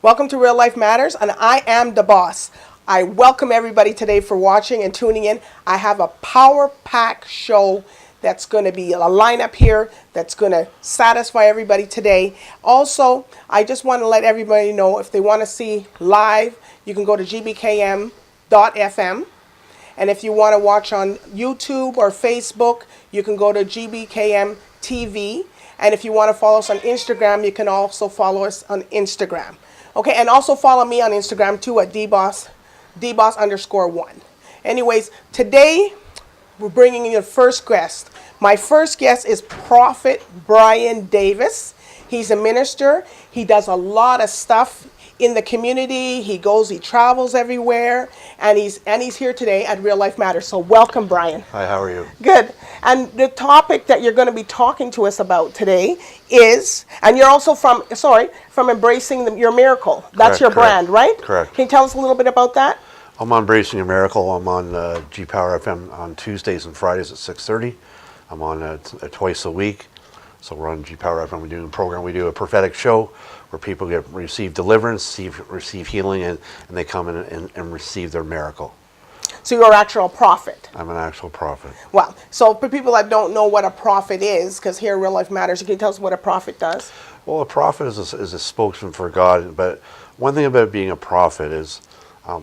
Welcome to Real Life Matters, and I am DBoss. I welcome everybody today for watching and tuning in. I have a power-packed show that's going to be a lineup here that's going to satisfy everybody today. Also, I just want to let everybody know if they want to see live, you can go to gbkm.fm. And if you want to watch on YouTube or Facebook, you can go to gbkm TV. And if you want to follow us on Instagram, you can also follow us on Instagram. Okay, and also follow me on Instagram too at DBoss, DBoss_1. Anyways, today we're bringing in the first guest. My first guest is Prophet Bryan Davis. He's a minister. He does a lot of stuff in the community. He travels everywhere, and he's here today at Real Life Matters. So welcome, Bryan. Hi, how are you? Good. And the topic that you're going to be talking to us about today is, and you're also from Embracing Your Miracle. That's your brand, right? Correct. Can you tell us a little bit about that? I'm on Embracing Your Miracle. I'm on G-Power FM on Tuesdays and Fridays at 6:30. I'm on twice a week. So we're on G-Power FM. We're doing a program. We do a prophetic show where people receive deliverance, receive healing, and they come in and receive their miracle. So you're an actual prophet. I'm an actual prophet. Well, so for people that don't know what a prophet is, because here Real Life Matters, can you tell us what a prophet does? Well, a prophet is a spokesman for God. But one thing about being a prophet is, I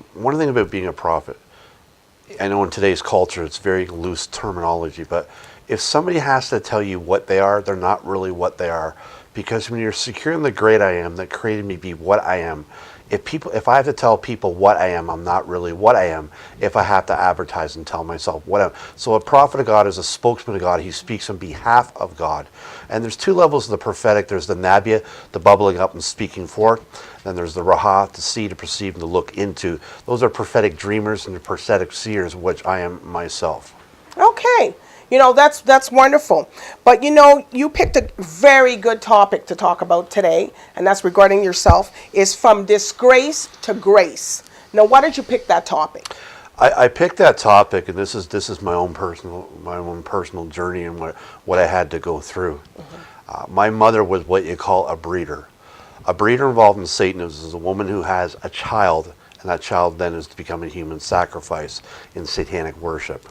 know in today's culture it's very loose terminology, but if somebody has to tell you what they are, they're not really what they are. Because when you're secure in the great I am that created me be what I am, if I have to tell people what I am, I'm not really what I am. If I have to advertise and tell myself what I am. So a prophet of God is a spokesman of God. He speaks on behalf of God. And there's two levels of the prophetic. There's the nabia, the bubbling up and speaking forth. Then there's the raha, to see, to perceive, and to look into. Those are prophetic dreamers and the prophetic seers, which I am myself. Okay. You know, that's wonderful. But, you know, you picked a very good topic to talk about today, and that's regarding yourself, is from disgrace to grace. Now, why did you pick that topic? I picked that topic, and this is my own personal journey and what I had to go through. Mm-hmm. My mother was what you call a breeder. A breeder involved in Satanism is a woman who has a child, and that child then is to become a human sacrifice in satanic worship.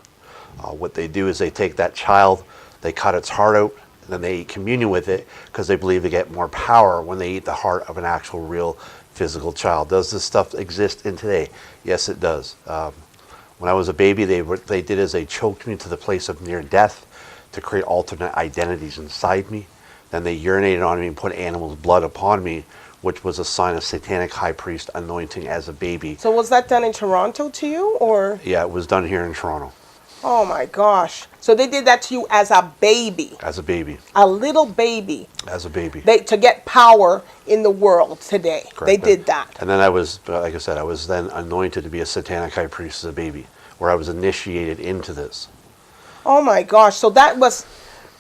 What they do is they take that child, they cut its heart out, and then they eat communion with it because they believe they get more power when they eat the heart of an actual real physical child. Does this stuff exist in today? Yes, it does. When I was a baby, they did is they choked me to the place of near death to create alternate identities inside me. Then they urinated on me and put animal's blood upon me, which was a sign of satanic high priest anointing as a baby. So was that done in Toronto to you, or? Yeah, it was done here in Toronto. Oh my gosh. So they did that to you as a baby. As a baby. A little baby. As a baby. To get power in the world today. Correct. They did that. And then I was, like I said, I was then anointed to be a satanic high priest as a baby, where I was initiated into this. Oh my gosh. So that was,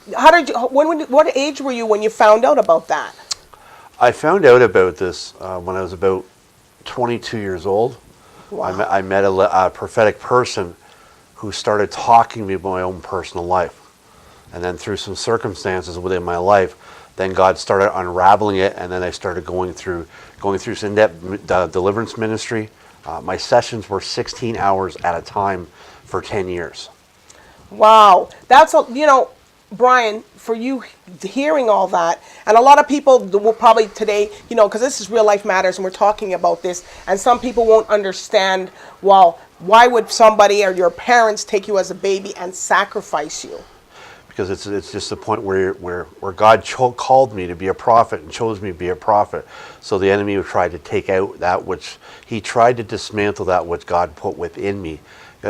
what age were you when you found out about that? I found out about this when I was about 22 years old. Wow. I met a prophetic person who started talking to me about my own personal life. And then through some circumstances within my life, then God started unraveling it, and then I started going through some in-depth deliverance ministry. My sessions were 16 hours at a time for 10 years. Wow. That's, Bryan, for you hearing all that, and a lot of people will probably today, because this is Real Life Matters and we're talking about this, and some people won't understand, well, why would somebody or your parents take you as a baby and sacrifice you? Because it's just the point where God called me to be a prophet and chose me to be a prophet. So the enemy would try to take out that which, he tried to dismantle that which God put within me.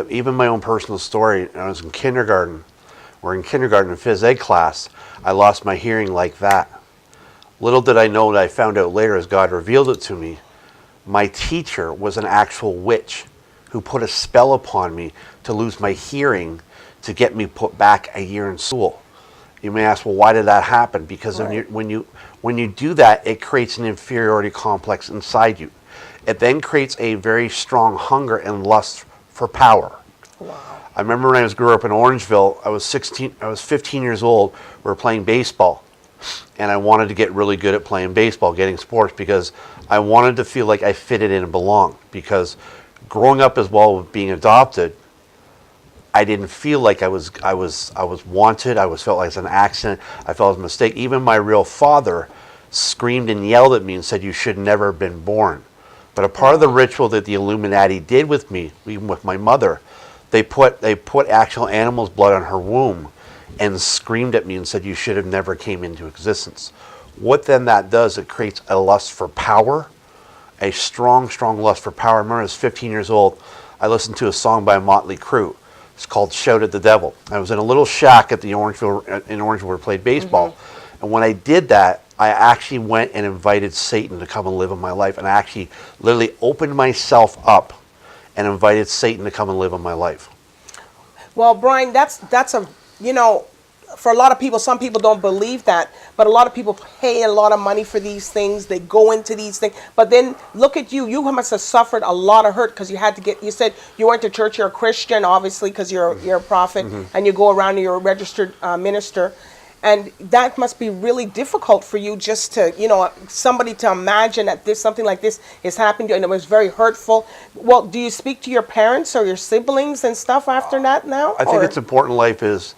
Even my own personal story, when I was in kindergarten, in phys ed class, I lost my hearing like that. Little did I know, that I found out later as God revealed it to me, my teacher was an actual witch who put a spell upon me to lose my hearing to get me put back a year in school. You may ask, well, why did that happen? Because right. when you do that, it creates an inferiority complex inside you. It then creates a very strong hunger and lust for power. Wow. I remember when I grew up in Orangeville, I was 15 years old, we were playing baseball. And I wanted to get really good at playing baseball, getting sports, because I wanted to feel like I fitted in and belonged, because growing up as well with being adopted, I didn't feel like I was wanted. I felt like it was an accident. I felt it was a mistake. Even my real father screamed and yelled at me and said, "You should never have been born." But a part of the ritual that the Illuminati did with me, even with my mother, they put actual animal's blood on her womb and screamed at me and said, "You should have never came into existence." What then that does, it creates a lust for power, a strong, strong lust for power. I remember I was 15 years old. I listened to a song by Motley Crue. It's called "Shout at the Devil." I was in a little shack at the Orangeville, in Orangeville, where I played baseball. And when I did that, I actually went and invited Satan to come and live in my life. And I actually literally opened myself up and invited Satan to come and live in my life. Well, Bryan, that's a, for a lot of people, some people don't believe that, but a lot of people pay a lot of money for these things. They go into these things, but then look at you. You must have suffered a lot of hurt, because you said you went to church. You're a Christian, obviously, because you're a prophet, and you go around and you're a registered minister. And that must be really difficult for you, just to, somebody to imagine that something like this is happening to you, and it was very hurtful. Well, do you speak to your parents or your siblings and stuff after that now? I think it's important in life is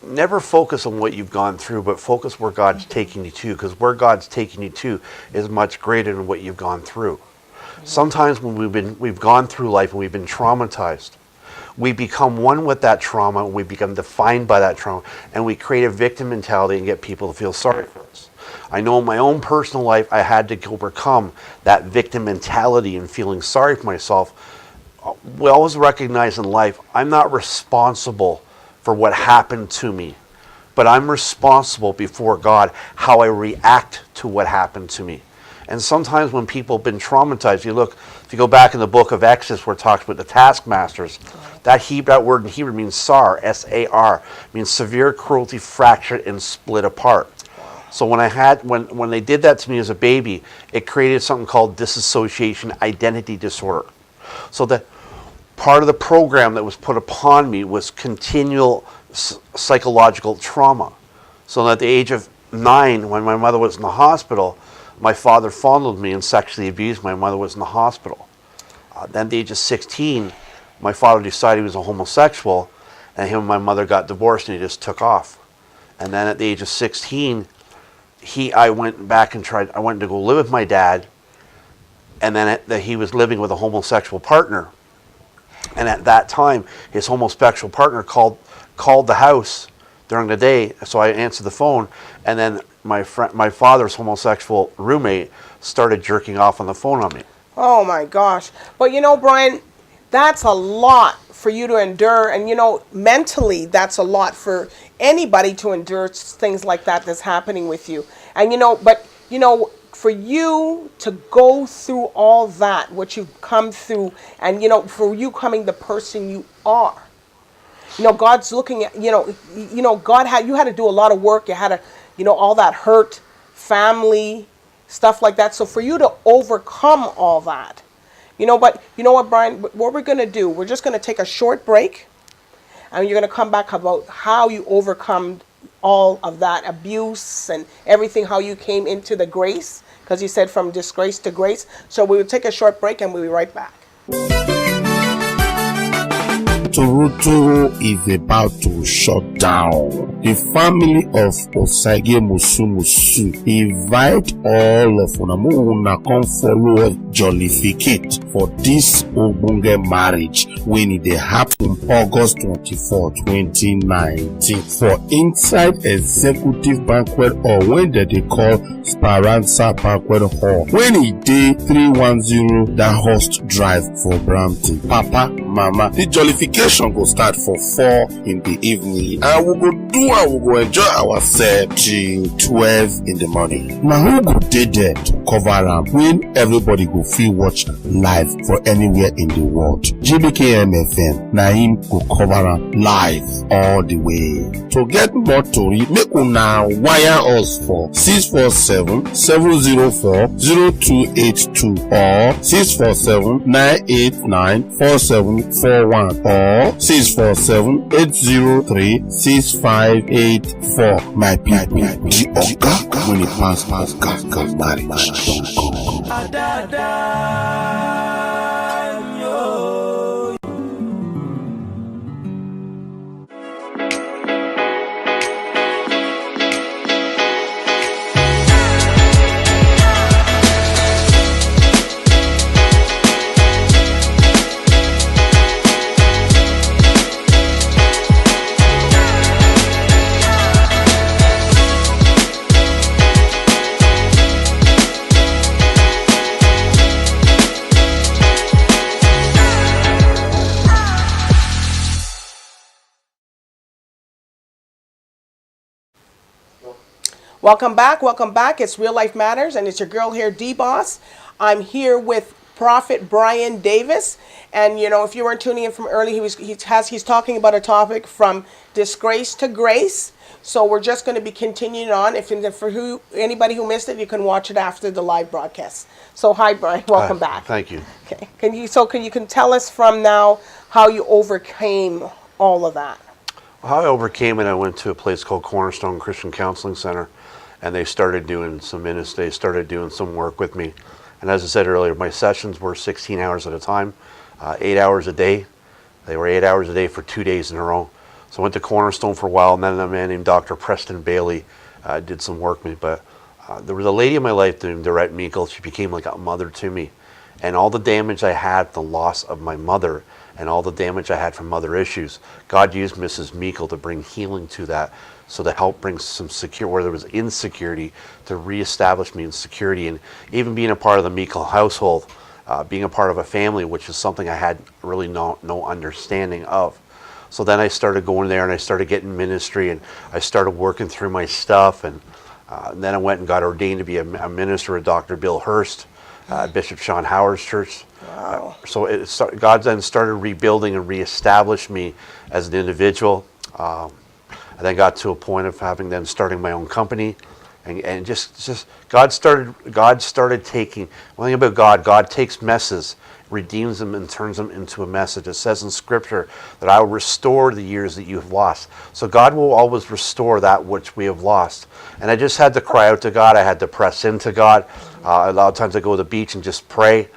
never focus on what you've gone through, but focus where God's taking you to, because where God's taking you to is much greater than what you've gone through. Sometimes when we've gone through life and we've been traumatized, we become one with that trauma, and we become defined by that trauma, and we create a victim mentality and get people to feel sorry for us. I know in my own personal life, I had to overcome that victim mentality and feeling sorry for myself. We always recognize in life, I'm not responsible for what happened to me, but I'm responsible before God how I react to what happened to me. And sometimes when people have been traumatized, if you go back in the book of Exodus where it talks about the taskmasters, that word in Hebrew means sar, S-A-R, means severe cruelty, fractured, and split apart. So when they did that to me as a baby, it created something called dissociation identity disorder. So that part of the program that was put upon me was continual psychological trauma. So at the age of 9, when my mother was in the hospital, my father fondled me and sexually abused my mother was in the hospital. Then at the age of 16, my father decided he was a homosexual, and him and my mother got divorced, and he just took off. And then at the age of 16, I went to go live with my dad, and then he was living with a homosexual partner. And at that time, his homosexual partner called the house during the day, so I answered the phone, and then my father's homosexual roommate started jerking off on the phone on me. Oh my gosh. But Bryan, that's a lot for you to endure, and mentally that's a lot for anybody to endure things like that's happening with you. And for you to go through all that, what you've come through, and for you coming the person you are, God's looking at, you had to do a lot of work. You had to, all that hurt, family, stuff like that. So for you to overcome all that, but you know what, Bryan, what we're going to do, we're just going to take a short break, and you're going to come back about how you overcome all of that abuse and everything, how you came into the grace, because you said from disgrace to grace. So we will take a short break, and we'll be right back. Toronto is about to shut down. The family of Osage Musu invite all of una come follow us jollificate for this Ogbonge marriage when it happen August 24, 2019 for inside executive banquet, or when they call Speranza Banquet Hall, when it day 310 that host drive for Brampton. Papa, Mama, the jollification go start for 4 in the evening, and we go enjoy ourselves till 12 in the morning. Now who go dey there to cover am when everybody go feel watch live for anywhere in the world? GBK AM/FM. Na him go cover am live all the way. To get more tori, make una wire us for 647-704-0282 or 647-989-4741 or 647-803-6584. My people, the Oga when it pass marriage don't Welcome back. It's Real Life Matters, and it's your girl here, DBoss. I'm here with Prophet Bryan Davis, and you know, if you weren't tuning in from early, he's talking about a topic from disgrace to grace. So we're just going to be continuing on. For anybody who missed it, you can watch it after the live broadcast. So hi, Bryan. Welcome back. Thank you. Okay. Can you tell us from now how you overcame all of that? How I overcame it, I went to a place called Cornerstone Christian Counseling Center, and they started doing some ministry. They started doing some work with me. And as I said earlier, my sessions were 16 hours at a time, 8 hours a day. They were 8 hours a day for 2 days in a row. So I went to Cornerstone for a while, and then a man named Dr. Preston Bailey did some work with me. But there was a lady in my life named Dorette Meikle. She became like a mother to me. And all the damage I had, the loss of my mother, and all the damage I had from other issues, God used Mrs. Meikle to bring healing to that, so to help bring some security where there was insecurity, to reestablish me in security. And even being a part of the Meikle household, being a part of a family, which is something I had really no understanding of. So then I started going there, and I started getting ministry, and I started working through my stuff, and then I went and got ordained to be a minister at Dr. Bill Hurst, Bishop Sean Howard's church. Wow. So God then started rebuilding and reestablished me as an individual. I then got to a point of starting my own company, and just God started taking. One thing about God takes messes, redeems them, and turns them into a message. It says in Scripture that I will restore the years that you have lost. So God will always restore that which we have lost. And I just had to cry out to God. I had to press into God. A lot of times I go to the beach and just pray,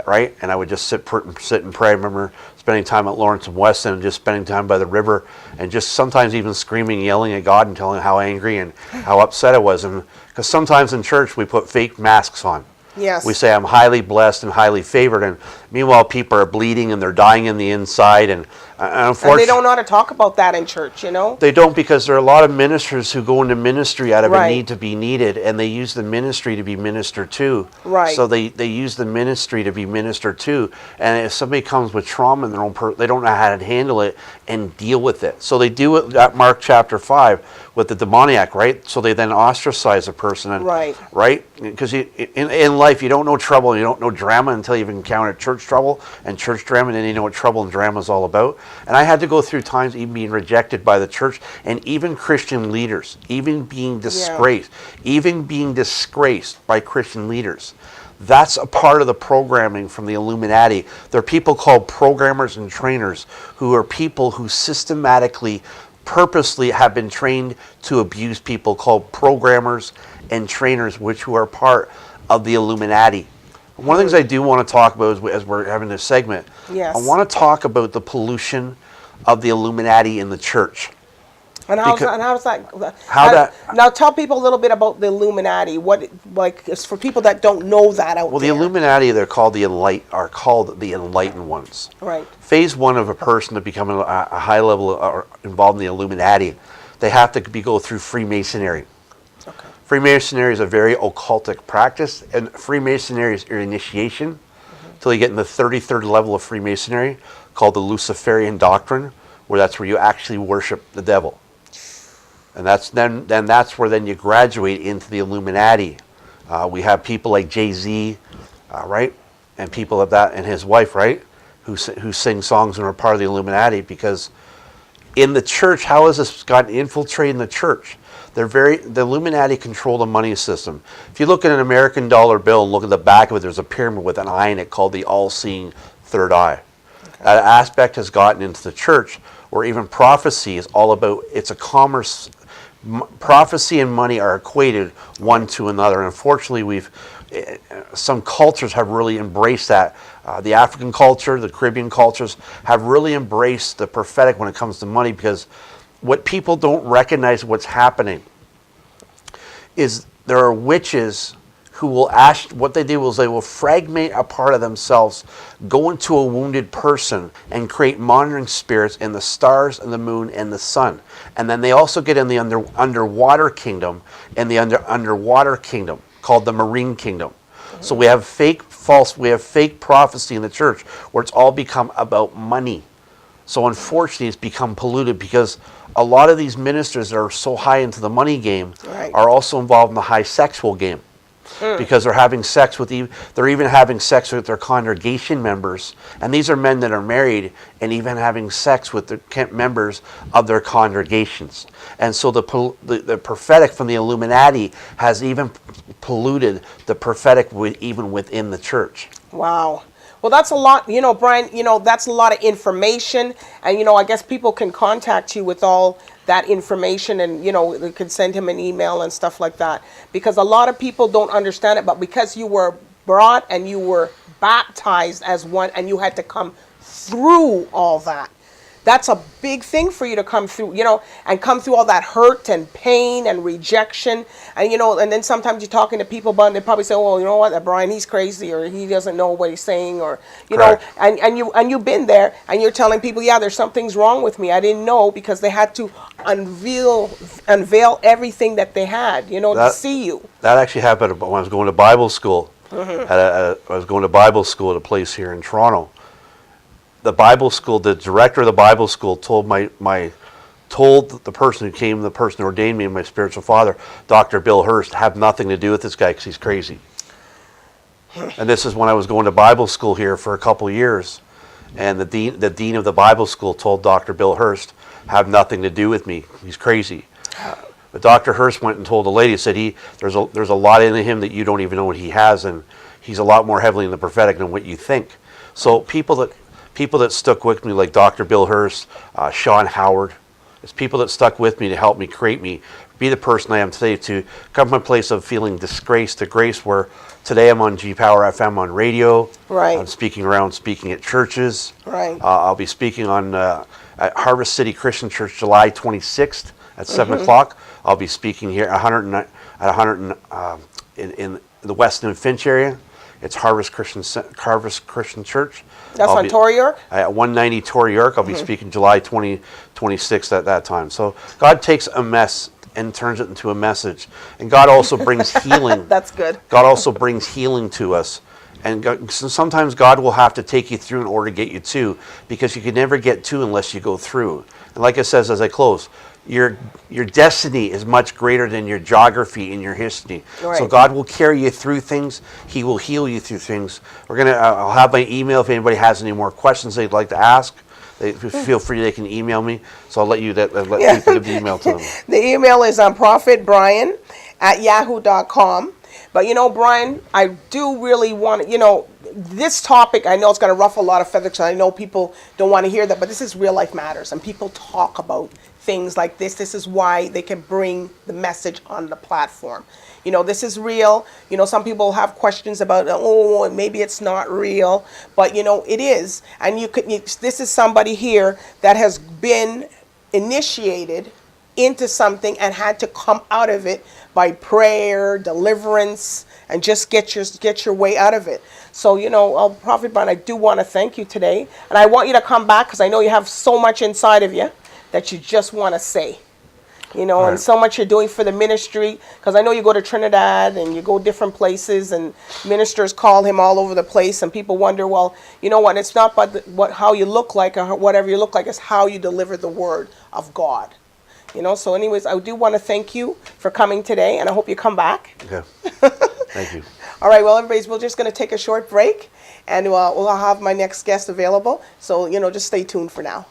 right? And I would just sit and pray. I remember spending time at Lawrence and Weston and just spending time by the river, and just sometimes even screaming, yelling at God and telling him how angry and how upset I was. And because sometimes in church we put fake masks on. Yes. We say I'm highly blessed and highly favored, and meanwhile people are bleeding and they're dying in the inside, and unfortunately, and they don't know how to talk about that in church, you know? They don't, because there are a lot of ministers who go into ministry out of Right. a need to be needed, and they use the ministry to be ministered to. Right. So they use the ministry to be ministered to, and if somebody comes with trauma in their own they don't know how to handle it and deal with it. So they do it at Mark chapter 5 with the demoniac, right? So they then ostracize a person, and, Right. right? Because in life you don't know trouble, and you don't know drama until you've encountered church trouble and church drama, and then you know what trouble and drama is all about. And I had to go through times even being rejected by the church, and even Christian leaders, even being disgraced, by Christian leaders. That's a part of the programming from the Illuminati. There are people called programmers and trainers, who are people who systematically, purposely have been trained to abuse people, called programmers and trainers, who are part of the Illuminati. One of the things I do want to talk about as we're having this segment, Yes. I want to talk about the pollution of the Illuminati in the church. And how's that? Now tell people a little bit about the Illuminati. What, like, it's for people that don't know that out Well, there. the Illuminati, they're called the enlightened ones. Right. Phase one of a person to become a high level or involved in the Illuminati, they have to go through Freemasonry. Okay. Freemasonry is a very occultic practice, and Freemasonry is your initiation until you get in the 33rd level of Freemasonry, called the Luciferian doctrine, where that's where you actually worship the devil. And that's that's where you graduate into the Illuminati. We have people like Jay-Z, right, and people of that, and his wife, right, who sing songs and are part of the Illuminati, because in the church, how has this gotten infiltrated in the church? The Illuminati control the money system. If you look at an American dollar bill and look at the back of it, there's a pyramid with an eye in it called the all-seeing third eye. Okay. That aspect has gotten into the church, where even prophecy is all about, it's a commerce. Prophecy and money are equated one to another. Unfortunately, some cultures have really embraced that. The African culture, the Caribbean cultures have really embraced the prophetic when it comes to money, because what people don't recognize what's happening is there are witches who will what they do is they will fragment a part of themselves, go into a wounded person, and create monitoring spirits in the stars and the moon and the sun. And then they also get in the underwater kingdom, and the underwater kingdom called the marine kingdom. So we have fake prophecy in the church, where it's all become about money. So unfortunately, it's become polluted, because a lot of these ministers that are so high into the money game are also involved in the high sexual game, because they're having sex with they're even having sex with their congregation members, and these are men that are married and even having sex with the members of their congregations. And so the prophetic from the Illuminati has even polluted the prophetic even within the church. Wow. Well, that's a lot, Bryan, that's a lot of information. And, I guess people can contact you with all that information, and, they can send him an email and stuff like that. Because a lot of people don't understand it, but because you were brought and you were baptized as one, and you had to come through all that. That's a big thing for you to come through, and come through all that hurt and pain and rejection. And, and then sometimes you're talking to people about it, and they probably say, well, you know what, that Bryan, he's crazy, or he doesn't know what he's saying, or, and you've been there, and you're telling people, yeah, there's something's wrong with me. I didn't know, because they had to unveil everything that they had, to see you. That actually happened when I was going to Bible school. I was going to Bible school at a place here in Toronto. The Bible school, the director of the Bible school told the person the person who ordained me, my spiritual father, Dr. Bill Hurst, have nothing to do with this guy because he's crazy. And this is when I was going to Bible school here for a couple of years, and the dean of the Bible school told Dr. Bill Hurst, have nothing to do with me, he's crazy. But Dr. Hurst went and told the lady, said there's a lot in him that you don't even know what he has, and he's a lot more heavily in the prophetic than what you think. So people that stuck with me, like Dr. Bill Hurst, Sean Howard, it's people that stuck with me to help me create me, be the person I am today, to come from a place of feeling disgrace to grace, where today I'm on G-Power FM on radio. Right. I'm speaking at churches. Right. I'll be speaking at Harvest City Christian Church July 26th at 7 o'clock. I'll be speaking here in the Weston and Finch area. It's Harvest Christian Church. That's on Torrey York? At 190 Torrey York. I'll be speaking July 26th at that time. So God takes a mess and turns it into a message. And God also brings healing. That's good. God also brings healing to us. And sometimes God will have to take you through in order to get you to, because you can never get to unless you go through. And like it says as I close, your destiny is much greater than your geography and your history. Right. So God will carry you through things. He will heal you through things. I'll have my email if anybody has any more questions they'd like to ask. Feel free, they can email me. So I'll let people give the email to them. The email is prophetbryan@yahoo.com. But Bryan, I do really want to, this topic, I know it's going to ruffle a lot of feathers. I know people don't want to hear that, but this is Real Life Matters, and people talk about things like this. This is why they can bring the message on the platform. This is real. Some people have questions about, maybe it's not real, but it is. And this is somebody here that has been initiated into something and had to come out of it by prayer, deliverance, and just get your way out of it. So, Prophet Bryan, I do want to thank you today. And I want you to come back, because I know you have so much inside of you that you just want to say. Right. And so much you're doing for the ministry, because I know you go to Trinidad and you go different places, and ministers call him all over the place, and people wonder, well, it's not about how you look like or whatever you look like, it's how you deliver the word of God. So anyways, I do want to thank you for coming today, and I hope you come back. Okay. Thank you. All right, well, everybody's, we're just going to take a short break, and we'll have my next guest available. So, you know, just stay tuned for now.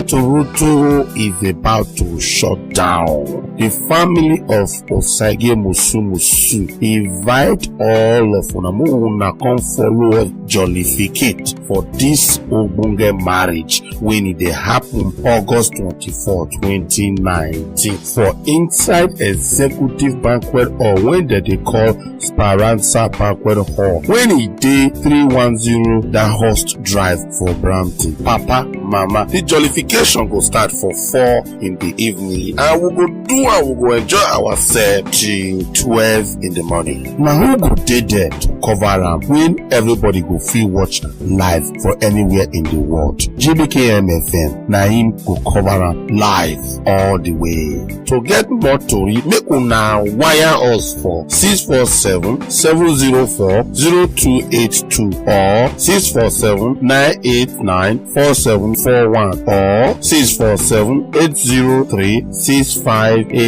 Toronto is about to shut down. The family of Osage Musumusu invite all of una come follow us jollificate for this Ogbonge marriage when it happen August 24, 2019 for inside Executive Banquet Hall when they call Speranza Banquet Hall when it day 310 the Host Drive for Brampton. Papa, Mama, the jollification go start for 4 in the evening and we go do and we go enjoy ourselves till 12 in the morning. Now who go dey there to cover am when everybody go feel watch live for anywhere in the world? GBKM FM na him go cover am live all the way. To get more tori, make una wire us for 647-704-0282 or 647-989-4741 or 647-803-6584.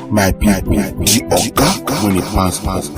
My people, the Oga when it pass marriage.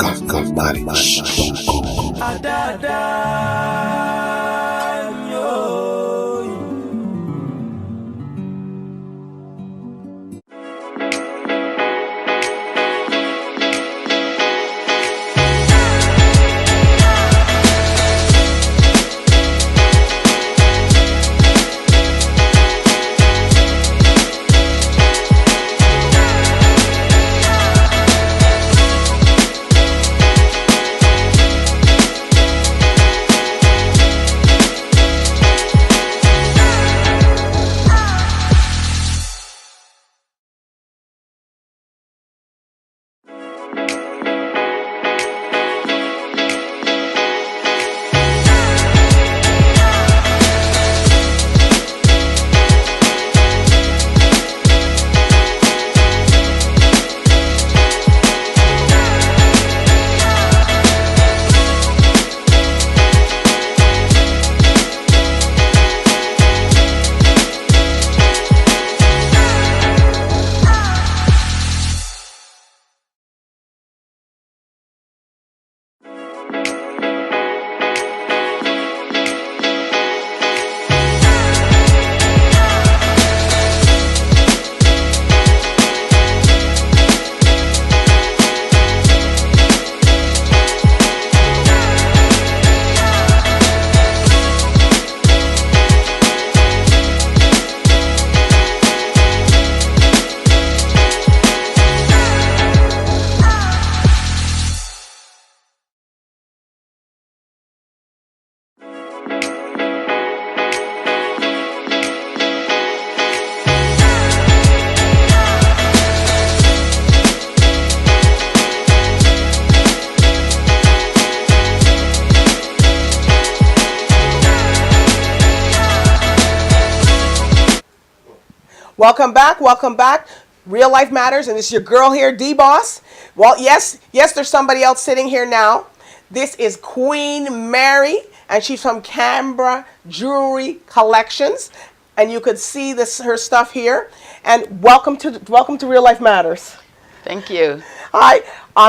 Welcome back, welcome back. Real Life Matters, and this is your girl here, DBoss. Well, yes, there's somebody else sitting here now. This is Queen Mary, and she's from Canberra Jewellery Collections, and you could see her stuff here. And welcome to Real Life Matters. Thank you. Hi.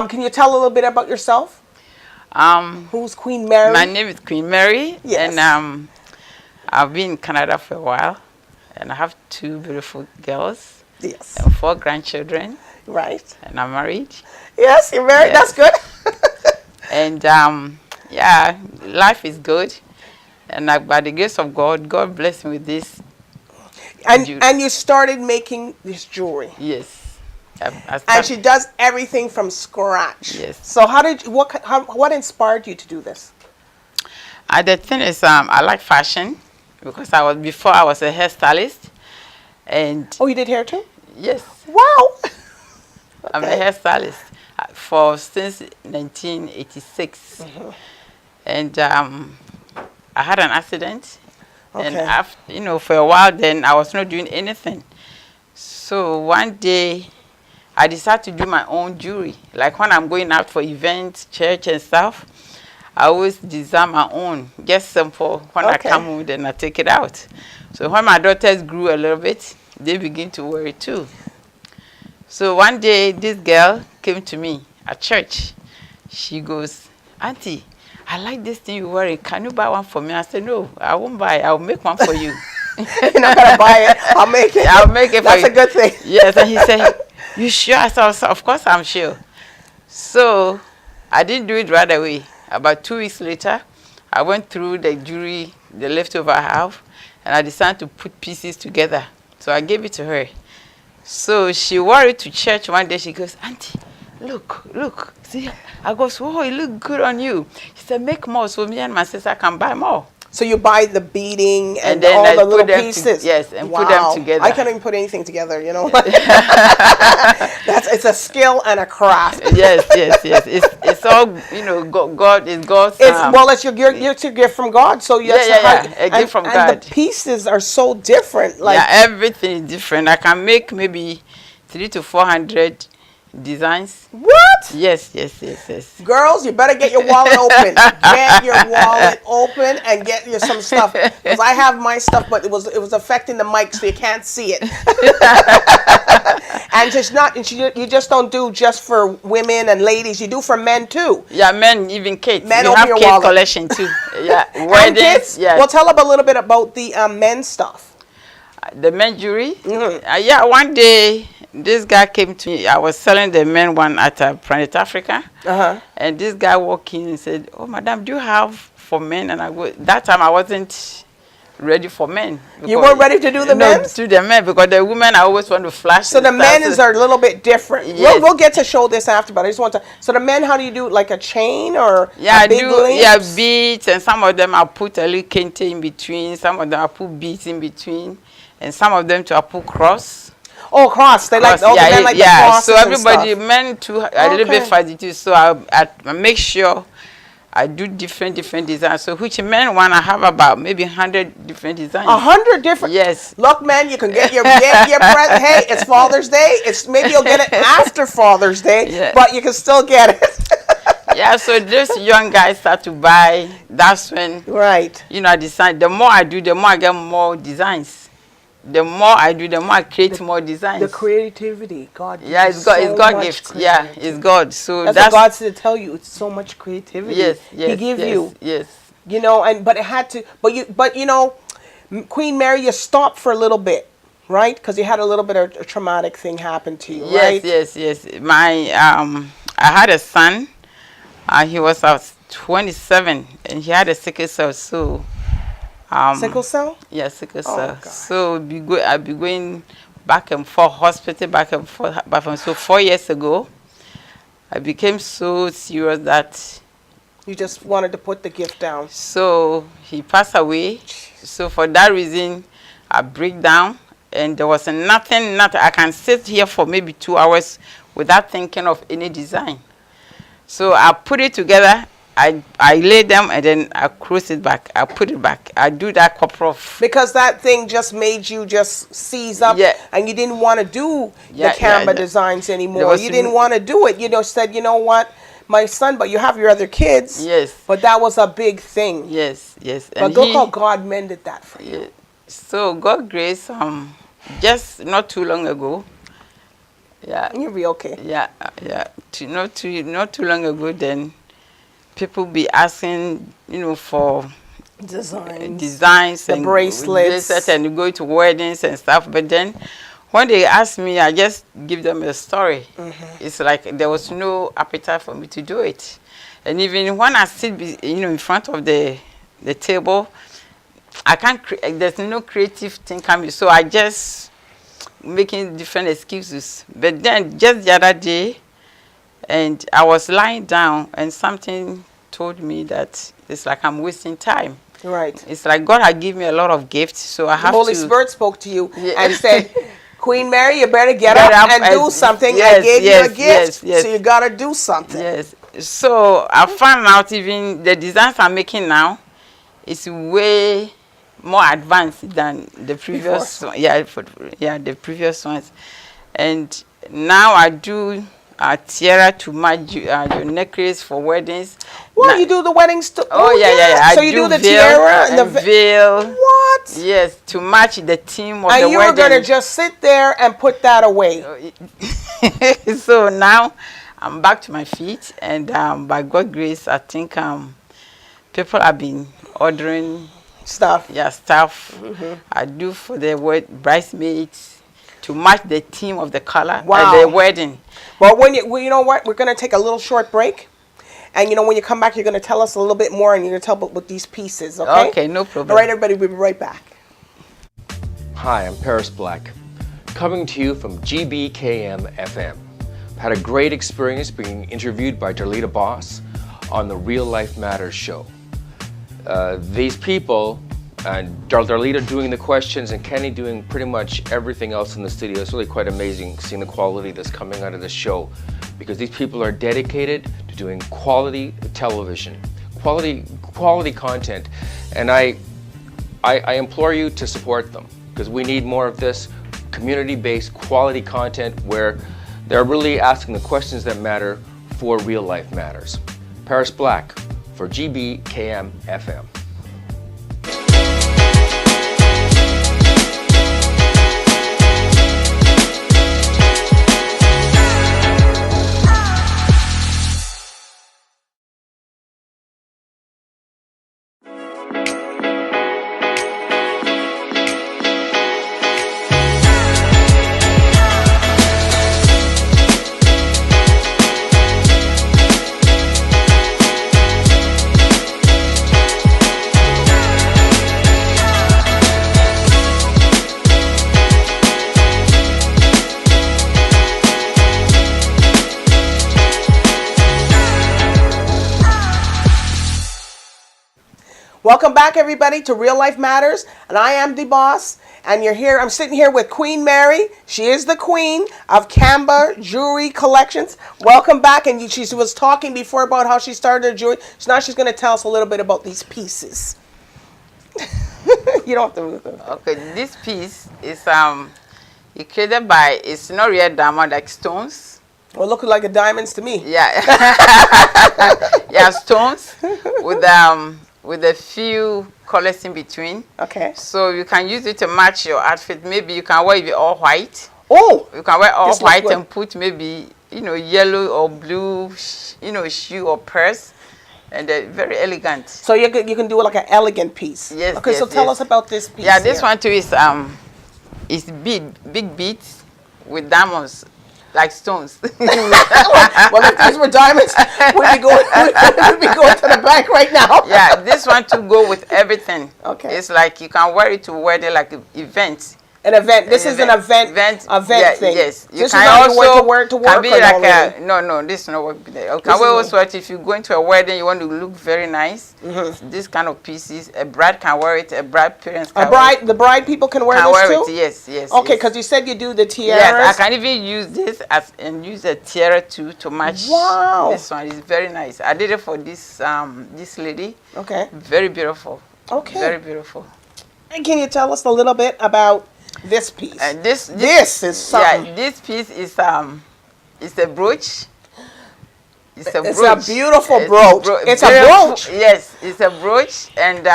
Can you tell a little bit about yourself? Who's Queen Mary? My name is Queen Mary, yes. And I've been in Canada for a while, and I have 2 beautiful girls. Yes. And 4 grandchildren. Right. And I'm married. Yes, you're married. Yes. That's good. And yeah, life is good. And by the grace of God, God bless me with this. And you started making this jewelry. Yes. And she does everything from scratch. Yes. So what inspired you to do this? The thing is, I like fashion because before I was a hairstylist. And oh, you did hair too? Yes. Wow. Okay. I'm a hairstylist since 1986. Mm-hmm. And I had an accident. Okay. And after, for a while then I was not doing anything. So one day I decided to do my own jewelry. Like when I'm going out for events, church and stuff, I always design my own. Just simple. When I come home, then I take it out. So when my daughters grew a little bit, they begin to worry too. So one day, this girl came to me at church. She goes, Auntie, I like this thing you're wearing. Can you buy one for me? I said, no, I won't buy it. I'll make one for you. You're not going to buy it. I'll make it. I'll make it for you. That's a good thing. Yes, and he said, you sure? I said, of course I'm sure. So I didn't do it right away. About 2 weeks later, I went through the jewelry, the leftover I have, and I decided to put pieces together. So I gave it to her. So she wore it to church one day. She goes, Auntie, look. See, I goes, oh, it look good on you. She said, make more so me and my sister can buy more. So you buy the beading and then all I the little put them pieces. yes, and put them together. I can't even put anything together, you know. It's a skill and a craft. Yes. It's all, you know, God is God's. It's your gift from God. So a gift from God. And the pieces are so different. Like everything is different. I can make maybe 300 to 400 designs. What? Yes. Girls, you better get your wallet open. Get your wallet open and get you some stuff. Because I have my stuff, but it was affecting the mic, so you can't see it. And you just don't do just for women and ladies. You do for men too. Yeah, men, even kids. Men we open have your kids wallet. collection too. Yeah, And kids. Yes. Well, tell us a little bit about the men's stuff. The men jewelry. One day this guy came to me. I was selling the men one at Planet Africa. And this guy walked in and said, oh, madam, do you have for men? And I go, that time I wasn't ready for men. You weren't ready to do the men? To the men, because the women I always want to flash. So the men are a little bit different. Yes. We'll get to show this after, but I just want to. So the men, how do you do, like a chain or I big do. links? Yeah, beads, and some of them I put a little kente in between. Some of them I put beads in between, and some of them I put cross. Oh, cross. They like the men like the crosses. So everybody, and stuff. men too, a little bit fuzzy too. So I make sure I do different designs. So which men one I have about maybe 100 different designs. 100 different. Yes. Look, man, you can get your present. Hey, it's Father's Day. Maybe you'll get it after Father's Day, but you can still get it. Yeah. So those young guys start to buy. That's when I decide. The more I do, the more I get more designs. The more I do, the more I create more designs. The creativity, God. Yeah, it's God gift. Yeah, it's God. So that's what God said to tell you. It's so much creativity. Yes. He gave you. Yes. You know, but it had to. But you know, Queen Mary, you stopped for a little bit, right? Because you had a little bit of a traumatic thing happen to you, right? Yes. I had a son. He was 27, and he had a sickle cell. So. Sickle cell? Yeah, sickle cell. God. So I'll be going back and forth, hospital, back and forth. So 4 years ago, I became so serious that... You just wanted to put the gift down. So he passed away. So for that reason, I break down. And there was nothing. I can sit here for maybe 2 hours without thinking of any design. So I put it together. I lay them and then I close it back. I put it back. I do that couple of... Because that thing just made you just seize up and you didn't want to do the Kabaa designs anymore. You didn't want to do it. You said, you know what, my son, but you have your other kids. Yes. But that was a big thing. Yes. But look how God mended that for you. Yeah. So God grace, just not too long ago. Yeah. You'll be okay. Yeah. Not too long ago then. People be asking, for designs the and bracelets, and go to weddings and stuff. But then, when they ask me, I just give them a story. It's like there was no appetite for me to do it. And even when I sit, in front of the table, I can't. There's no creative thing coming. So I just making different excuses. But then, just the other day. And I was lying down and something told me that it's like I'm wasting time. Right. It's like God had given me a lot of gifts, so I have to... The Holy Spirit spoke to you and said, Queen Mary, you better get up and do something. I gave you a gift, so you got to do something. Yes. So I found out even the designs I'm making now is way more advanced than the previous one. The previous ones. And now I do tiara to match your necklace for weddings. Well, you do the weddings too. Oh, yeah. So I you do the veil tiara and the veil. What? Yes, to match the theme of the wedding. And you were going to just sit there and put that away. So now I'm back to my feet, and by God's grace, I think people have been ordering stuff. Yeah, stuff. I do for the bridesmaids to match the theme of the color at the wedding. Well, you know what, we're going to take a little short break. And, you know, when you come back, you're going to tell us a little bit more, and you're going to tell about these pieces, okay? Okay, no problem. All right, everybody, we'll be right back. Hi, I'm Paris Black, coming to you from GBKM FM. I've had a great experience being interviewed by DBoss on the Real Life Matters show. These people, and Darlita doing the questions and Kenny doing pretty much everything else in the studio. It's really quite amazing seeing the quality that's coming out of the show, because these people are dedicated to doing quality television, quality content, and I implore you to support them, because we need more of this community-based quality content where they're really asking the questions that matter for Real Life Matters. Paris Black for GBKM FM. Welcome back, everybody, to Real Life Matters, and I am DBoss, and you're here. I'm sitting here with Queen Mary. She is the queen of Kabaa Jewelry Collections. Welcome back, and she was talking before about how she started her jewelry, so now she's going to tell us a little bit about these pieces. You don't have to. Okay, this piece is it created by, it's not real diamond, like stones. Well, it looks like a diamonds to me. Yeah. Yeah, stones with a few colors in between. Okay. So you can use it to match your outfit. Maybe you can wear it all white. Oh! You can wear all This white looks good. and put maybe, you know, yellow or blue, you know, shoe or purse. And they're very elegant. So you can do it like an elegant piece. Yes. Okay, so tell us about this piece. Yeah, this here. one too is big beads with diamonds. Like stones. Well, if these were diamonds, we'd be going to the bank right now. Yeah, this one to go with everything. Okay. It's like you can wear it to wedding, like an event. An event. This is an event yeah, thing. Yes. This is how you wear to work. Can be or like no, no, this is not work. You can wear also if you go into a wedding, you want to look very nice. This kind of pieces, a bride can wear it. A bride parents can wear it. The bride people can wear this too. Yes. Okay, because you said you do the tiaras. Yes, I can even use this and use a tiara too to match. Wow. This one is very nice. I did it for this this lady. Okay. Very beautiful. Okay. Very beautiful. And can you tell us a little bit about this piece? This is something. Yeah, this piece is it's a brooch. It's a brooch. It's a beautiful brooch. It's a brooch. Yes, it's a brooch, and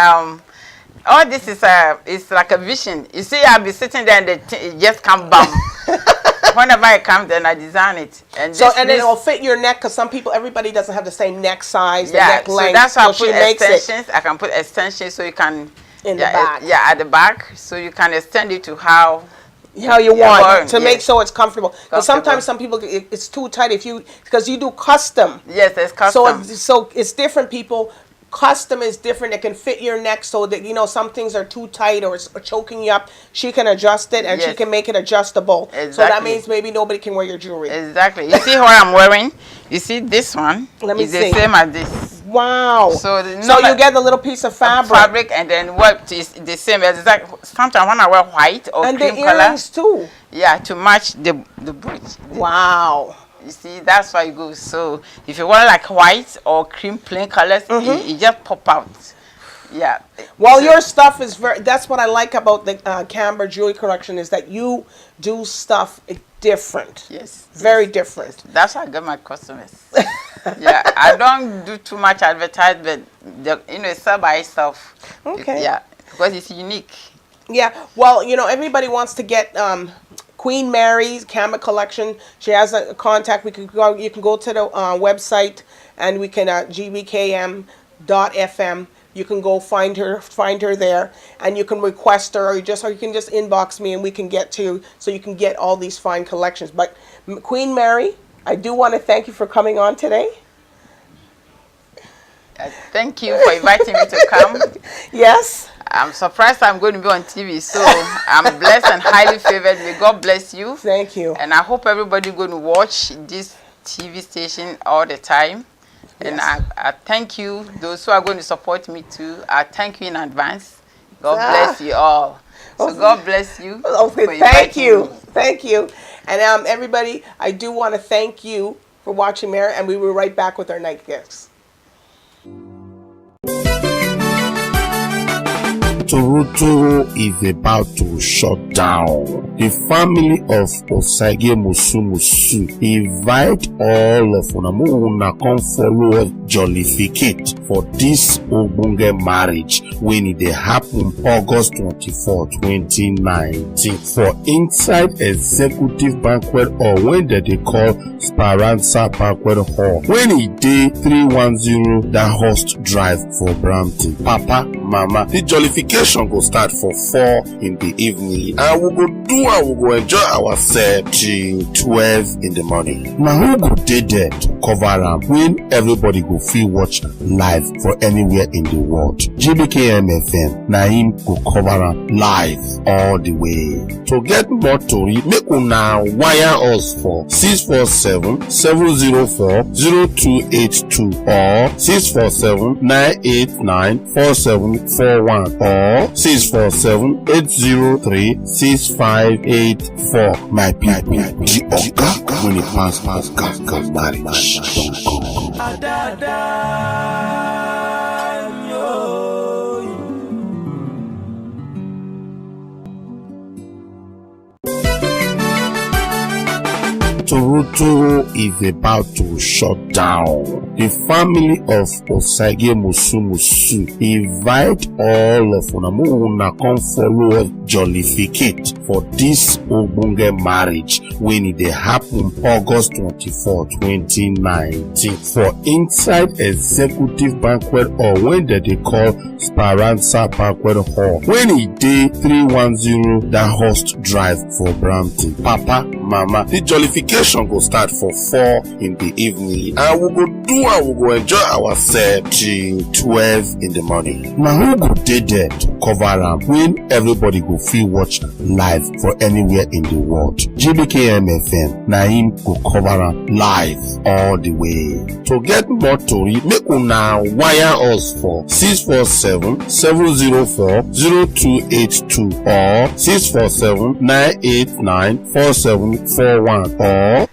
all this is it's like a vision. You see, I'll be sitting there and it just come bam. Whenever I come, then I design it, and so and then it'll fit your neck, because everybody doesn't have the same neck size, the yeah, neck length. so that's why I put makes extensions. I can put extensions so you can in the back. Yeah, at the back, so you can extend it to how you want to make yes. so it's comfortable. Because sometimes some people it's too tight because you do custom. Yes, it's custom. So it's different people. Custom is different. It can fit your neck so that, you know, some things are too tight or it's choking you up. She can adjust it, and she can make it adjustable. Exactly. So that means maybe nobody can wear your jewelry. Exactly. You see what I'm wearing? You see this one? Let me it's see. the same as this. Wow. So you get the little piece of fabric. And then what is the same exact. Sometimes when I wear white or and cream the color. earrings too. Yeah, to match the brooch. Wow. You see, that's why you go. So if you wear like white or cream plain colors, it just pop out. Yeah. Well, your stuff is that's what I like about the Kabaa Jewelry Collection, is that you do stuff different. Yes. Very different. That's how I get my customers. Yeah, I don't do too much advertisement. It's sell by itself. Okay. Yeah, because it's unique. Yeah. Well, everybody wants to get Queen Mary's Kabaa collection. She has a contact. You can go to the website, and we can gbkm.fm. You can go find her there, and you can request her, or you can just inbox me, and we can get to you, so you can get all these fine collections. But Queen Mary, I do want to thank you for coming on today. Thank you for inviting me to come. Yes. I'm surprised I'm going to be on TV, so I'm blessed and highly favored. May God bless you. Thank you. And I hope everybody going to watch this TV station all the time. And Yes. I thank you, those who are going to support me too. I thank you in advance. God bless you all. So God bless you. Okay, thank you. Thank you. And everybody, I do want to thank you for watching Mary, and we will be right back with our night gifts. Toronto is about to shut down. The family of Osage Musumusu invite all of una come follow us jollificate for this Ogbonge marriage when it happen August 24, 2019 for inside executive banquet, or when they call Speranza Banquet Hall, when it day 310 that host drive for Brampton. Papa, Mama, the jollification go start for 4 in the evening, and we go enjoy ourselves till 12 in the morning. Now who go dey there to cover am when everybody go feel watch live for anywhere in the world? GBKM FM na him go cover am live all the way. To get more tori, make una wire us for 647-704-0282 or 647-989-4741 or 647-803-6584. My people, the Oga when it pass marriage don't come. Toronto is about to shut down. The family of Osage Musumusu invite all of una come follow us jollificate for this Ogbonge marriage when it happen August 24, 2019 for inside executive banquet, or when they call Speranza Banquet Hall, when it day 310 that host drive for Brampton. Papa, Mama, the jollification go start for 4 in the evening, and we go enjoy ourselves till 12 in the morning. Now who go dey there to cover am when everybody go feel watch live for anywhere in the world? GBKM FM na him go cover am live all the way. To get more tori, make una wire us for 647-704-0282 or 647-989-4741 or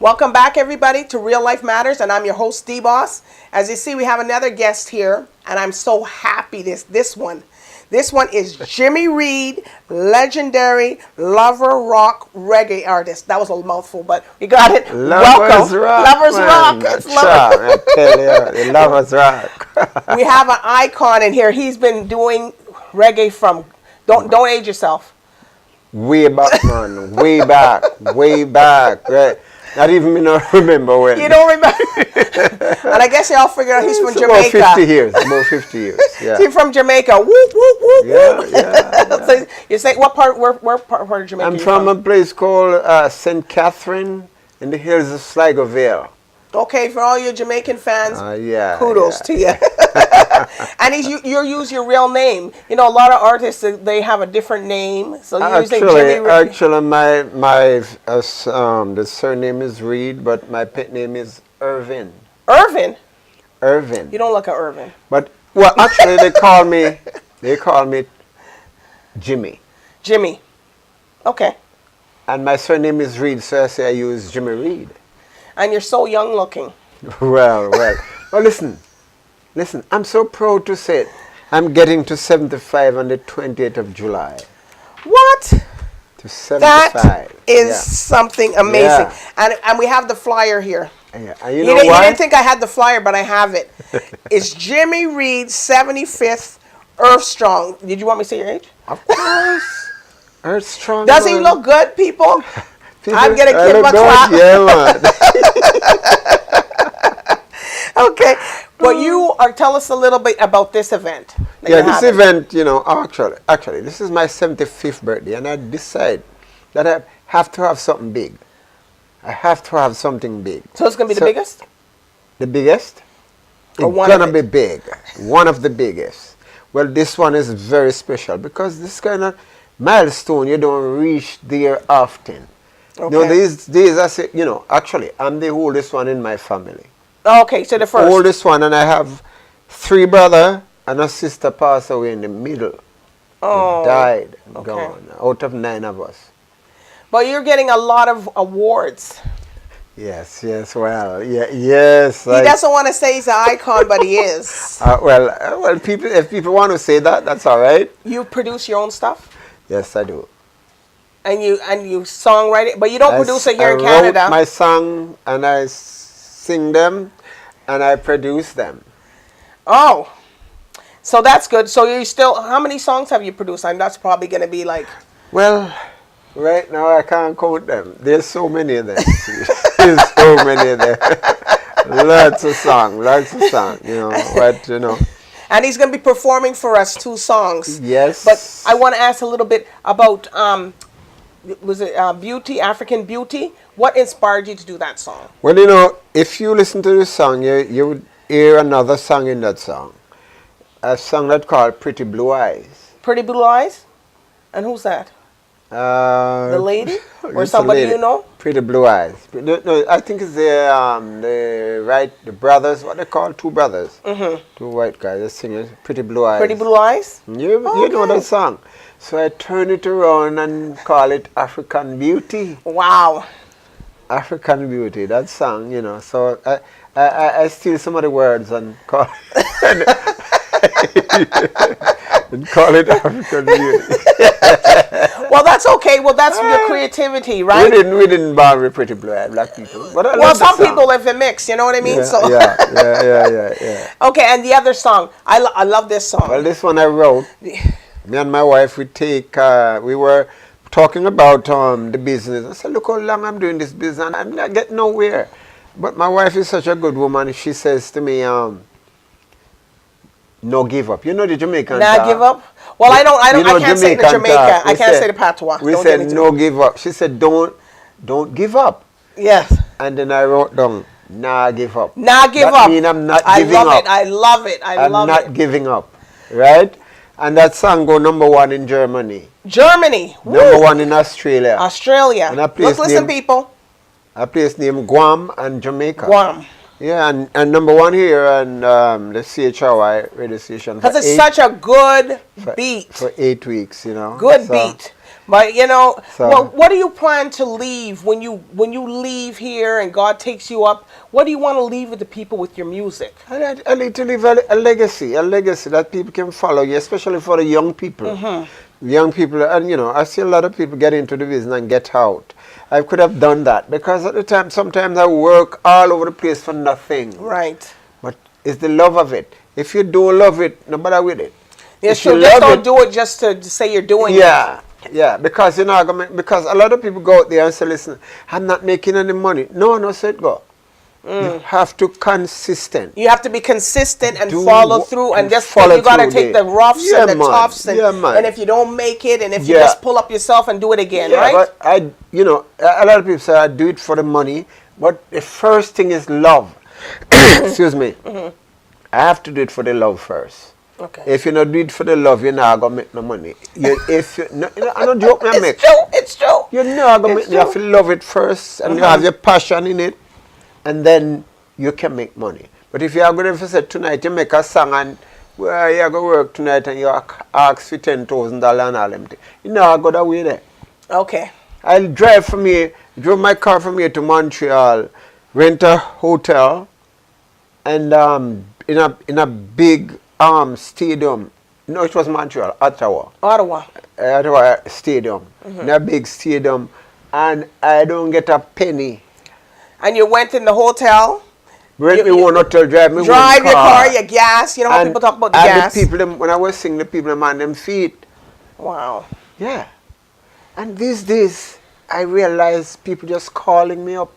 Welcome back, everybody, to Real Life Matters, and I'm your host, DBoss. As you see, we have another guest here, and I'm so happy this one is Jimmy Reid, legendary lover rock reggae artist. That was a mouthful, but we got it. Lovers rock, Lovers man. rock. It's I tell you, lovers rock. We have an icon in here. He's been doing reggae from. Don't age yourself. Way back, man. Way back. Right. Not even me not remember when. You don't remember? And I guess y'all figured out he's from Jamaica. About 50 years. Yeah. He's from Jamaica. Whoop, whoop, whoop, whoop. Yeah. So you say, what part, where part of Jamaica I'm you from a place called St. Catherine in the hills of Sligo Vale. Okay, for all your Jamaican fans, kudos to you. And you use your real name. You know, a lot of artists, they have a different name. So you're using Jimmy Reid. Actually, the surname is Reid, but my pet name is Irvin. Irvin? Irvin. You don't look like Irvin. But, well, actually, they call me Jimmy. Jimmy. Okay. And my surname is Reid, so I say I use Jimmy Reid. And you're so young looking. Well, listen. Listen, I'm so proud to say it. I'm getting to 75 on the 28th of July. What? To 75. That is Yeah. something amazing. Yeah. And we have the flyer here. Yeah. And you You know didn't, you why? didn't think I had the flyer, but I have it. It's Jimmy Reid's 75th Earth Strong. Did you want me to say your age? Of course. Earth Strong. Does he man. look good, people? People, I'm going to I give him look a clap. good. Yeah, man. Okay. Well, you are, tell us a little bit about this event. that Yeah, you're this having. event, you know, actually, this is my 75th birthday, and I decide that I have to have something big. I have to have something big. So it's going to be the biggest? The biggest? Or It's one gonna of be it? big. One of the biggest. Well, this one is very special because this kind of milestone you don't reach there often. Okay. You know, these days I say, you know, actually, I'm the oldest one in my family. Okay, so the first. Oldest one, and I have 3 brothers and a sister passed away in the middle. Oh, They died, okay. gone, out of 9 of us. But you're getting a lot of awards. Yes, well, yeah, yes. He doesn't want to say he's an icon, but he is. Well, people, if people want to say that, that's all right. You produce your own stuff? Yes, I do. And you songwrite it, but you don't produce it here in I Canada. wrote my song and I sing them and I produce them. Oh, so that's good. So you still, how many songs have you produced? And that's probably going to be like. Well, right now I can't count them. There's so many of them. There's so many of them. Lots of songs, you know. But you know. And he's going to be performing for us 2 songs. Yes. But I want to ask a little bit about was it Beauty, African Beauty? What inspired you to do that song? Well, you know, if you listen to this song, you would hear another song in that song. A song that's called Pretty Blue Eyes. Pretty Blue Eyes? And who's that? The lady? Or it's a somebody lady. you know? Pretty Blue Eyes. No, I think it's the brothers, what they call 2 brothers. 2 white guys, they sing it, Pretty Blue Eyes. Pretty Blue Eyes? You know that song. So I turn it around and call it African Beauty. Wow. African Beauty, that song, you know. So I steal some of the words and call and call it African Beauty. Well, that's okay. Well, that's your creativity, right? We didn't born with pretty blue-eyed black people. But I Well, love the some song. people live in mix, you know what I mean? Yeah, So yeah. okay, and the other song. I love this song. Well, this one I wrote. Me and my wife, we were talking about the business. I said, look how long I'm doing this business and I'm not getting nowhere. But my wife is such a good woman. She says to me, no give up. You know the Jamaican Nah, give up? Well, I can't say the Jamaica. I can't say the patois. We Don't said get me no give up. She said, don't give up. Yes. And then I wrote down, nah give up. Nah, give that up. mean I'm not giving up. I love it. I I'm love not it. giving up. Right? And that song go #1 in Germany. Germany. #1 in Australia. Australia. And a place Listen, people. A place named Guam and Jamaica. Guam. Yeah, and #1 here and the CHRY radio station. Because it's such a good beat. For 8 weeks, you know. Good beat. But you know, So- well, what do you plan to leave when you leave here and God takes you up? What do you want to leave with the people with your music? I need to leave a legacy that people can follow you, especially for the young people. Young people, and you know, I see a lot of people get into the business and get out. I could have done that because at the time, sometimes I work all over the place for nothing. Right. But it's the love of it. If you don't love it, no matter with it. Yes, If you so just love don't it- do it just to say you're doing it. Yeah, because you know, because a lot of people go out there and say, listen, I'm not making any money. No, say it go. You have to consistent. You have to be consistent and Do follow what- through, and just follow you got to through take there. the roughs Yeah, and the man. toughs, and, Yeah, man. and if you don't make it, and if you Yeah. just pull up yourself and do it again, Yeah, right? but you know, a lot of people say I do it for the money, but the first thing is love. Excuse me. I have to do it for the love first. Okay. If you not do it for the love, you're not gonna make no money. I don't joke, me make. It's true. You're not gonna It's make. You have to true. love it first, and you have your passion in it, and then you can make money. But if you are going to say tonight, you make a song and well, you are going to work tonight and you ask for $10,000 and all them things, you know, I go that way there. Okay. I'll drove my car from here to Montreal, rent a hotel, and in a big stadium. No, it was Montreal, Ottawa. Ottawa Stadium. In a big stadium, and I don't get a penny. And you went in the hotel? Rent me one hotel, drive me one car. Drive your car, your gas. You know how people talk about the gas? The people, when I was singing, the people on them feet. Wow. Yeah. And these days, I realize people just calling me up,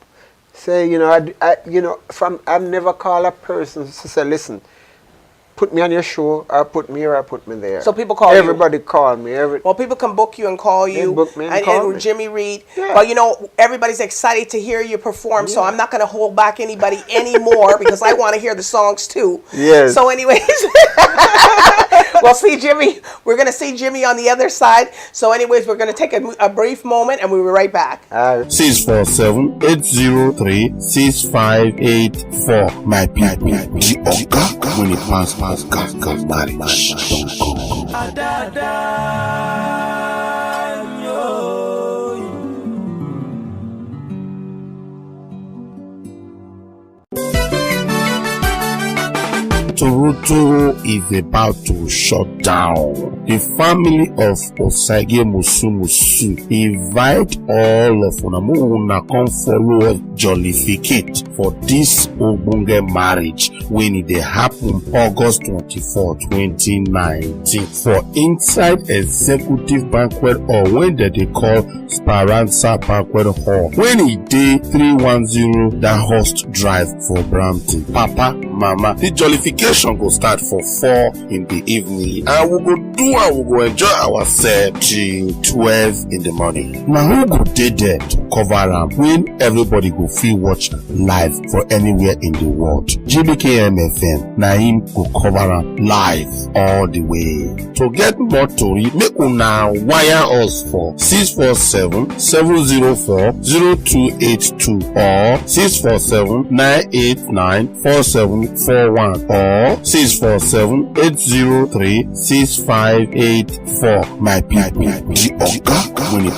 say, you know, I've never called a person to say, listen, put me on your show, or put me here, or put me there. So people call Everybody call me. Well, people can book you and call you. Book me and call me. Jimmy Reid. Yeah. But you know, everybody's excited to hear you perform, so I'm not going to hold back anybody anymore because I want to hear the songs too. Yes. So anyways, we'll see Jimmy. We're going to see Jimmy on the other side. So anyways, we're going to take a brief moment and we'll be right back. 647-803-6584. My people, the Oga, when it pass marriage. Toronto is about to shut down. The family of Osage Musumusu invite all of una come follow us jollificate for this Ogbonge marriage when it happen August 24, 2019 for inside executive banquet or when they call Speranza Banquet Hall. When it day 310 the host drive for Brampton. Papa, Mama, the jollification go start for 4 in the evening and we go enjoy ourselves till 12 in the morning. Now who go dey there to cover am when everybody go feel watch live for anywhere in the world? GBKM FM na him go cover am live all the way. To get more tori, make una wire us for 647-704-0282 or 647-989-4741 or 647-803-6584. My people, the Oga when it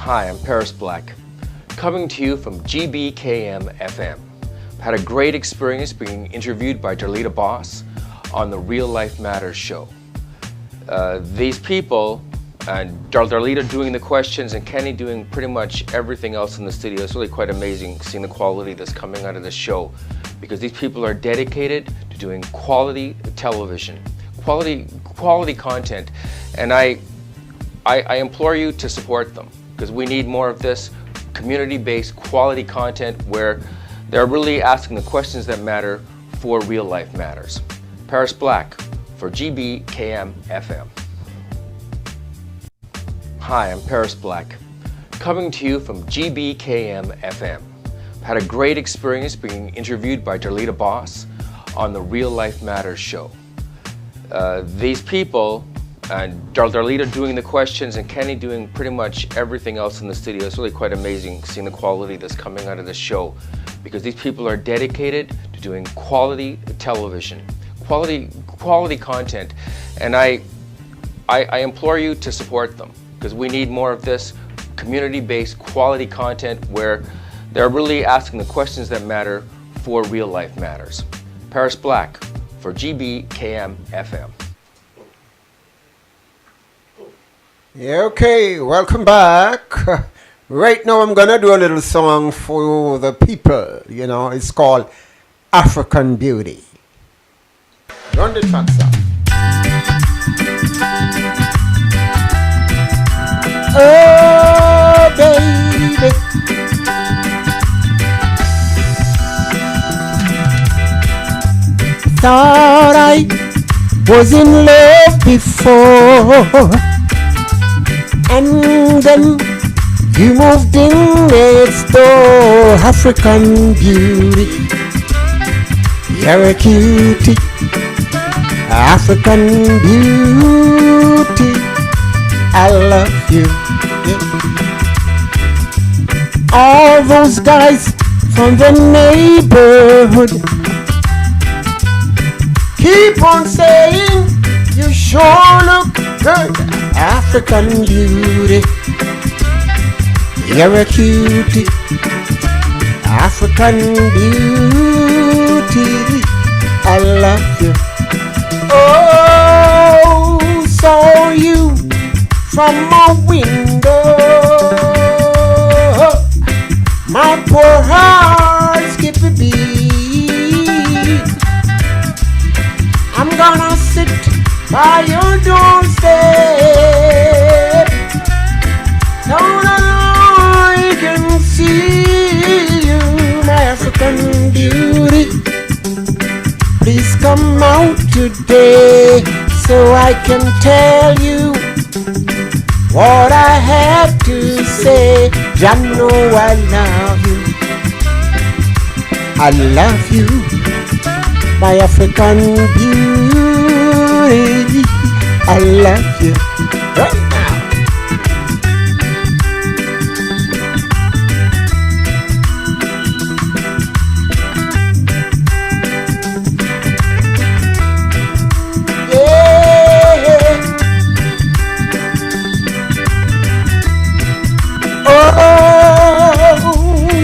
Hi, I'm Paris Black, coming to you from GBKM FM. I've had a great experience being interviewed by DBoss on the Real Life Matters show. These people, and Darlita doing the questions and Kenny doing pretty much everything else in the studio. It's really quite amazing seeing the quality that's coming out of this show, because these people are dedicated to doing quality television, quality content, and I implore you to support them, because we need more of this community-based quality content where they're really asking the questions that matter for Real Life Matters. Paris Black for GBKM FM. Hi, I'm Paris Black, coming to you from GBKM FM. I've had a great experience being interviewed by DBoss on the Real Life Matters show. These people, and Darlita doing the questions and Kenny doing pretty much everything else in the studio. It's really quite amazing seeing the quality that's coming out of this show, because these people are dedicated to doing quality television, quality content, and I implore you to support them, because we need more of this community-based quality content where they're really asking the questions that matter for Real Life Matters. Paris Black for GBKM FM. Yeah, okay, welcome back. Right now I'm gonna do a little song for the people. You know, it's called African Beauty. Run the track, sir. Oh, baby. Thought I was in love before, and then you moved in next door. African beauty, you're a cutie. African beauty, I love you. Yeah. All those guys from the neighborhood keep on saying you sure look good. African beauty, you're a cutie. African beauty, I love you. Oh, saw you from my window. My poor heart skipped a beat. I'm gonna sit by your doorstep. Now I can see you, my African beauty. Please come out today so I can tell you what I have to say. I know I love you. I love you, my African beauty. I love you right now.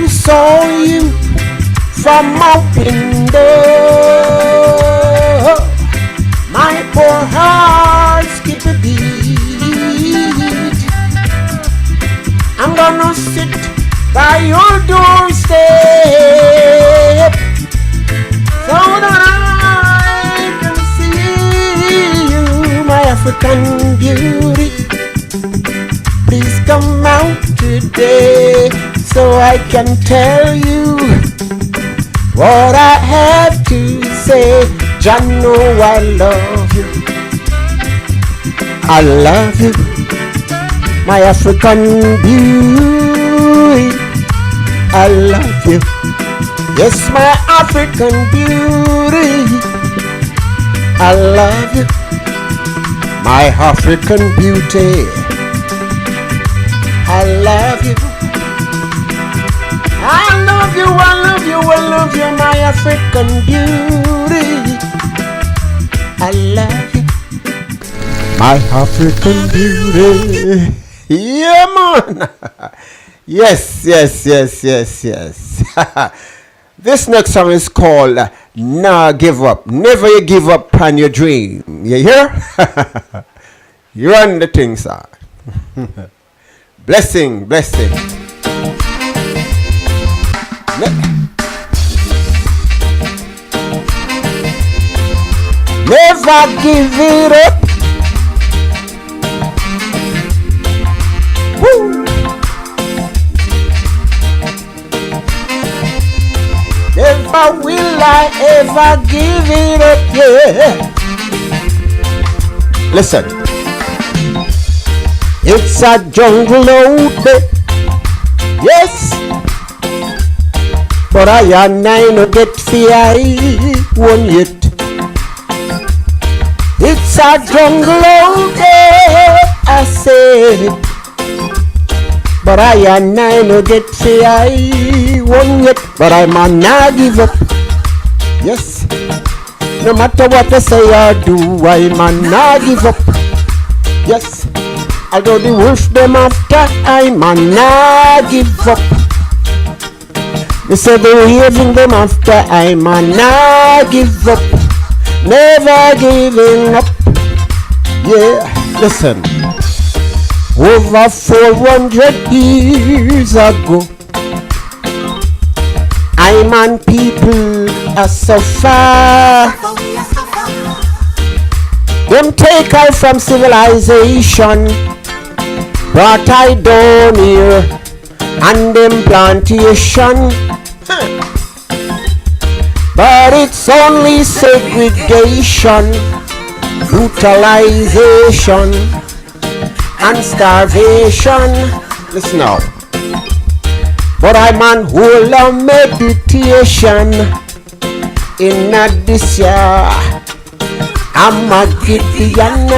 Saw you from my window. My poor heart skipped a beat. I'm gonna sit by your doorstep so that I can see you, my African beauty. Please come out today so I can tell you what I have to say. I know I love you. I love you, my African beauty. I love you. Yes, my African beauty. I love you, my African beauty. I love you. I love you, I love you, I love you, my African beauty. I love you, my African beauty. Yeah, man. Yes, yes, yes, yes, yes. This next song is called Nah, give up. Never you give up on your dream. You hear? You run the thing, sir. Blessing, blessing. Never give it up. Woo. Never will I ever give it up, yeah. Listen. It's a jungle out there, yes. But I and I no get fear one yet. It's a jungle out there, I say. But I and I no get fear one yet. But I man not give up, yes. No matter what they say or do, I man not give up, yes. Although the wolf them after, I man not give up. They say the raving them after, I man not give up. Never giving up. Yeah, listen. Over 400 years ago, I man people are suffer. Them take I from civilization, brought I down here, and them plantation. But it's only segregation, brutalization, and starvation. Listen now. But I'm on whole of meditation in this year. I'm a Gideon,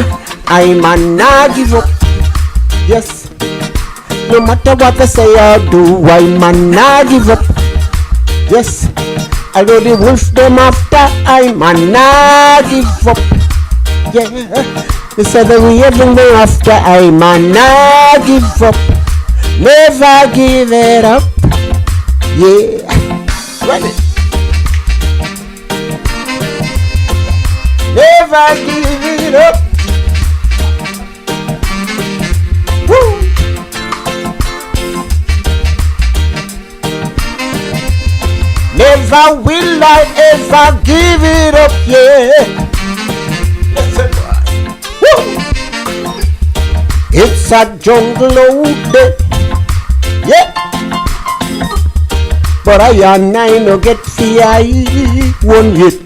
I'm a not give up. Yes, no matter what I say or do, I'm a not give up. Yes, although the wolf them after, I'm a not give up. Yeah, they said the raving them after, I'm a not give up. Never give it up. Yeah, ready. Never give it up. Woo. Never will I ever give it up, yeah. Listen, woo. It's a jungle out there, yeah. But I and I no get fear one yet.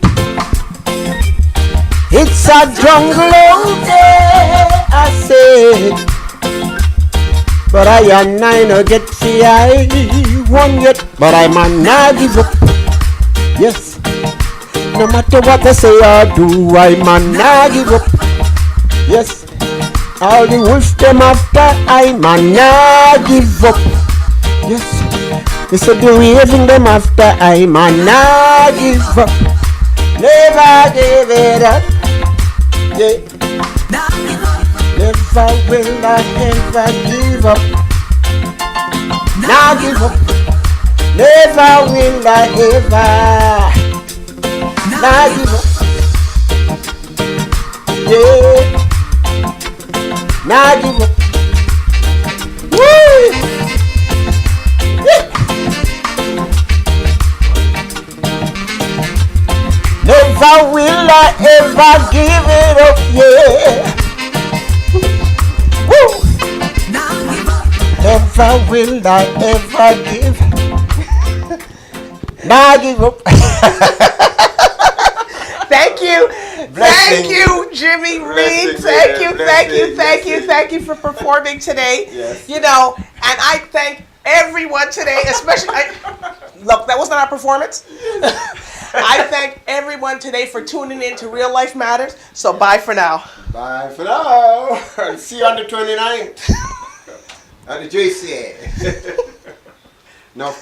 It's a jungle out there, I say. But I and I no get fear one yet. But I man not give up. Yes. No matter what I say or do, I man not give up. Yes. All the wolves them after, I man not give up. Yes. They said the raving them after, I man not give up. Never give it up. Yeah. Never will I ever give up. Now give up. Never will I ever. Now give up. Yeah. Now give up. Woo! Yeah. Never will I ever give it up, yeah. Woo! Never will I ever give. Now give up. Thank you. Thank you, Jimmy Reid. Thank you, thank you, thank you, thank you for performing today. Yes. You know, and I thank everyone today, especially, look, that wasn't our performance. I thank everyone today for tuning in to Real Life Matters. So bye for now. Bye for now. See you on the 29th. At the JCA. No,